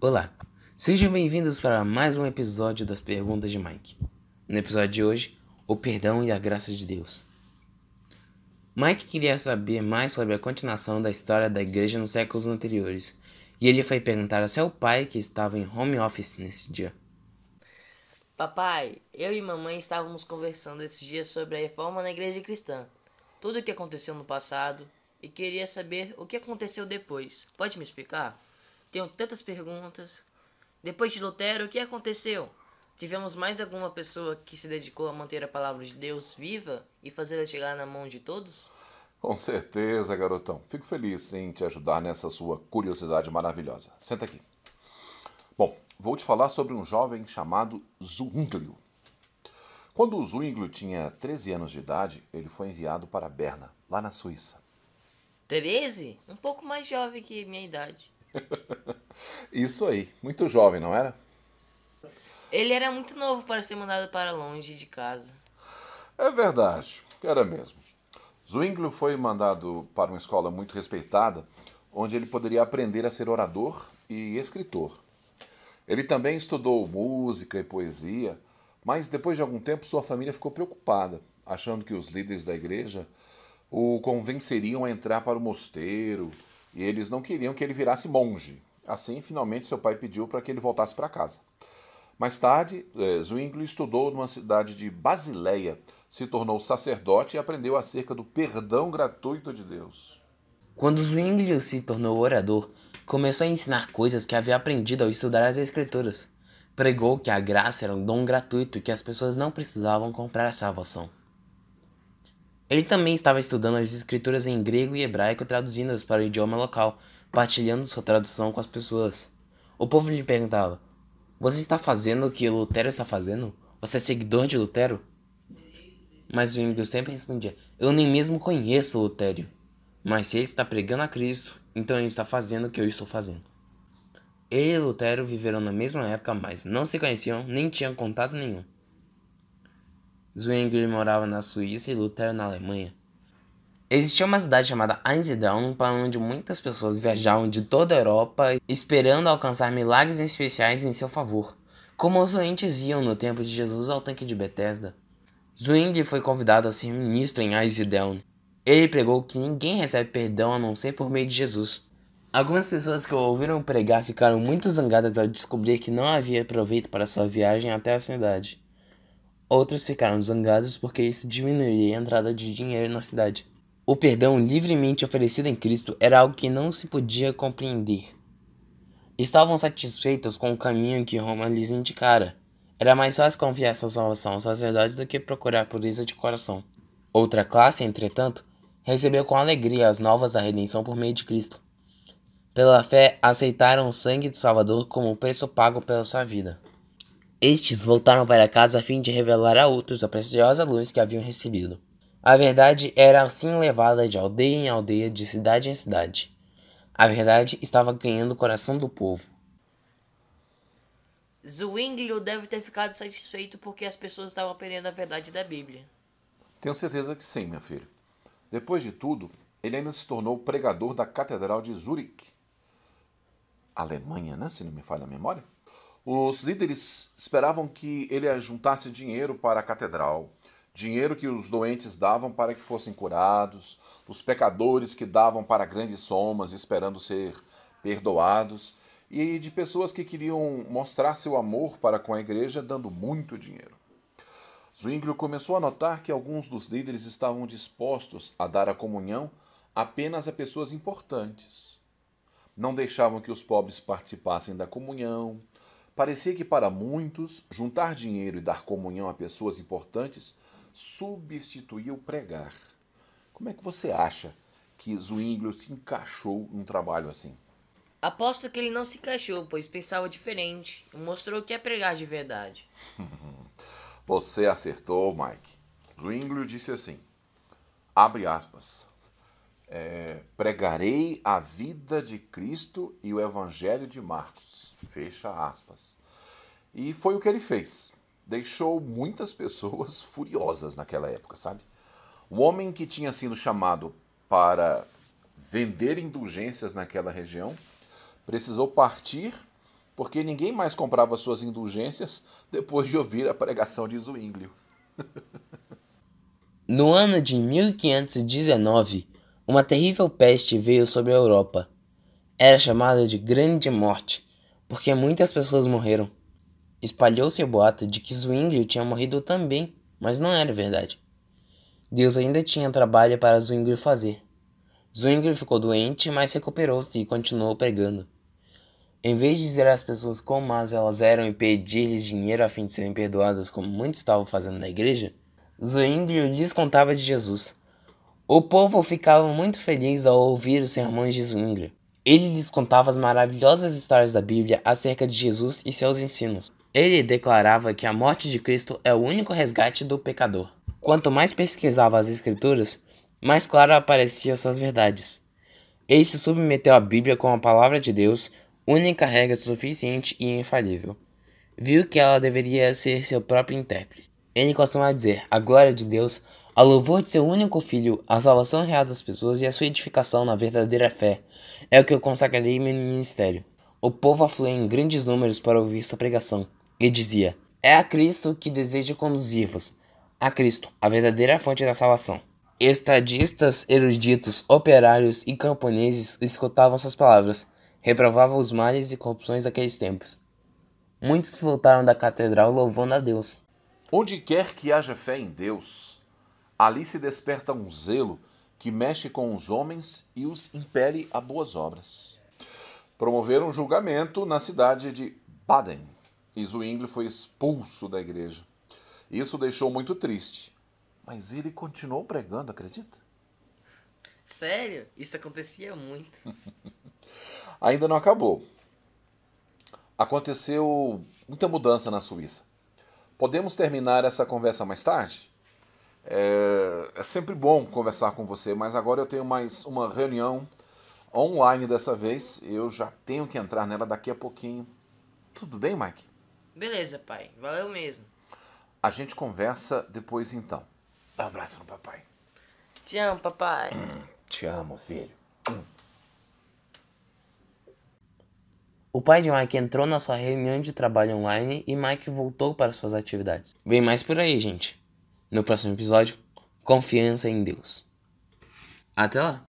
Olá, sejam bem-vindos para mais um episódio das Perguntas de Mike. No episódio de hoje, o perdão e a graça de Deus. Mike queria saber mais sobre a continuação da história da igreja nos séculos anteriores, e ele foi perguntar a seu pai, que estava em home office nesse dia. Papai, eu e mamãe estávamos conversando esses dias sobre a reforma na igreja cristã, tudo o que aconteceu no passado, e queria saber o que aconteceu depois. Pode me explicar? Tenho tantas perguntas. Depois de Lutero, o que aconteceu? Tivemos mais alguma pessoa que se dedicou a manter a palavra de Deus viva e fazê-la chegar na mão de todos? Com certeza, garotão. Fico feliz em te ajudar nessa sua curiosidade maravilhosa. Senta aqui. Bom, vou te falar sobre um jovem chamado Zwinglio. Quando o Zwinglio tinha 13 anos de idade, ele foi enviado para Berna, lá na Suíça. 13? Um pouco mais jovem que minha idade. Isso aí, muito jovem, não era? Ele era muito novo para ser mandado para longe de casa. É verdade, era mesmo. Zwinglio foi mandado para uma escola muito respeitada, onde ele poderia aprender a ser orador e escritor. Ele também estudou música e poesia, mas depois de algum tempo sua família ficou preocupada, achando que os líderes da igreja o convenceriam a entrar para o mosteiro e eles não queriam que ele virasse monge. Assim, finalmente, seu pai pediu para que ele voltasse para casa. Mais tarde, Zwinglio estudou numa cidade de Basileia, se tornou sacerdote e aprendeu acerca do perdão gratuito de Deus. Quando Zwinglio se tornou orador, começou a ensinar coisas que havia aprendido ao estudar as Escrituras. Pregou que a graça era um dom gratuito e que as pessoas não precisavam comprar a salvação. Ele também estava estudando as escrituras em grego e hebraico, traduzindo-as para o idioma local, partilhando sua tradução com as pessoas. O povo lhe perguntava: "Você está fazendo o que Lutero está fazendo? Você é seguidor de Lutero?" Mas o Zwingli sempre respondia: "Eu nem mesmo conheço Lutero. Mas se ele está pregando a Cristo, então ele está fazendo o que eu estou fazendo." Ele e Lutero viveram na mesma época, mas não se conheciam nem tinham contato nenhum. Zwingli morava na Suíça e Lutero na Alemanha. Existia uma cidade chamada Einsiedeln, para onde muitas pessoas viajavam de toda a Europa esperando alcançar milagres especiais em seu favor, como os doentes iam no tempo de Jesus ao tanque de Betesda. Zwingli foi convidado a ser ministro em Einsiedeln. Ele pregou que ninguém recebe perdão a não ser por meio de Jesus. Algumas pessoas que o ouviram pregar ficaram muito zangadas ao descobrir que não havia proveito para sua viagem até a cidade. Outros ficaram zangados porque isso diminuiria a entrada de dinheiro na cidade. O perdão livremente oferecido em Cristo era algo que não se podia compreender. Estavam satisfeitos com o caminho que Roma lhes indicara. Era mais fácil confiar sua salvação aos sacerdotes do que procurar pureza de coração. Outra classe, entretanto, recebeu com alegria as novas da redenção por meio de Cristo. Pela fé, aceitaram o sangue do Salvador como o preço pago pela sua vida. Estes voltaram para casa a fim de revelar a outros a preciosa luz que haviam recebido. A verdade era assim levada de aldeia em aldeia, de cidade em cidade. A verdade estava ganhando o coração do povo. Zwinglio deve ter ficado satisfeito porque as pessoas estavam aprendendo a verdade da Bíblia. Tenho certeza que sim, meu filho. Depois de tudo, ele ainda se tornou pregador da Catedral de Zurique, Alemanha, né? Se não me falha a memória. Os líderes esperavam que ele ajuntasse dinheiro para a catedral, dinheiro que os doentes davam para que fossem curados, os pecadores que davam para grandes somas esperando ser perdoados, e de pessoas que queriam mostrar seu amor para com a igreja dando muito dinheiro. Zwinglio começou a notar que alguns dos líderes estavam dispostos a dar a comunhão apenas a pessoas importantes. Não deixavam que os pobres participassem da comunhão. Parecia que para muitos, juntar dinheiro e dar comunhão a pessoas importantes substituía o pregar. Como é que você acha que Zwinglio se encaixou num trabalho assim? Aposto que ele não se encaixou, pois pensava diferente e mostrou que é pregar de verdade. Você acertou, Mike. Zwinglio disse assim, abre aspas, pregarei a vida de Cristo e o evangelho de Marcos, fecha aspas. E foi o que ele fez. Deixou muitas pessoas furiosas naquela época, sabe? O homem que tinha sido chamado para vender indulgências naquela região precisou partir porque ninguém mais comprava suas indulgências depois de ouvir a pregação de Zwinglio. No ano de 1519, uma terrível peste veio sobre a Europa. Era chamada de Grande Morte, porque muitas pessoas morreram. Espalhou-se o boato de que Zwinglio tinha morrido também, mas não era verdade. Deus ainda tinha trabalho para Zwinglio fazer. Zwinglio ficou doente, mas recuperou-se e continuou pregando. Em vez de dizer às pessoas quão más elas eram e pedir-lhes dinheiro a fim de serem perdoadas, como muitos estavam fazendo na igreja, Zwinglio lhes contava de Jesus. O povo ficava muito feliz ao ouvir os sermões de Zwinglio. Ele lhes contava as maravilhosas histórias da Bíblia acerca de Jesus e seus ensinos. Ele declarava que a morte de Cristo é o único resgate do pecador. Quanto mais pesquisava as Escrituras, mais claro apareciam suas verdades. Ele se submeteu à Bíblia como a palavra de Deus, única regra suficiente e infalível. Viu que ela deveria ser seu próprio intérprete. Ele costumava dizer: a glória de Deus, ao louvor de seu único filho, a salvação real das pessoas e a sua edificação na verdadeira fé é o que eu consagrarei em meu ministério. O povo afluía em grandes números para ouvir sua pregação, e dizia: é a Cristo que deseja conduzir-vos, a Cristo, a verdadeira fonte da salvação. Estadistas, eruditos, operários e camponeses escutavam suas palavras, reprovavam os males e corrupções daqueles tempos. Muitos voltaram da catedral louvando a Deus. Onde quer que haja fé em Deus, ali se desperta um zelo que mexe com os homens e os impele a boas obras. Promoveram um julgamento na cidade de Baden, e Zwinglio foi expulso da igreja. Isso o deixou muito triste, mas ele continuou pregando, acredita? Sério? Isso acontecia muito. Ainda não acabou. Aconteceu muita mudança na Suíça. Podemos terminar essa conversa mais tarde? É sempre bom conversar com você, mas agora eu tenho mais uma reunião online dessa vez. Eu já tenho que entrar nela daqui a pouquinho. Tudo bem, Mike? Beleza, pai. Valeu mesmo. A gente conversa depois então. Dá um abraço no papai. Te amo, papai. Te amo, filho. O pai de Mike entrou na sua reunião de trabalho online e Mike voltou para suas atividades. Vem mais por aí, gente. No próximo episódio, confiança em Deus. Até lá!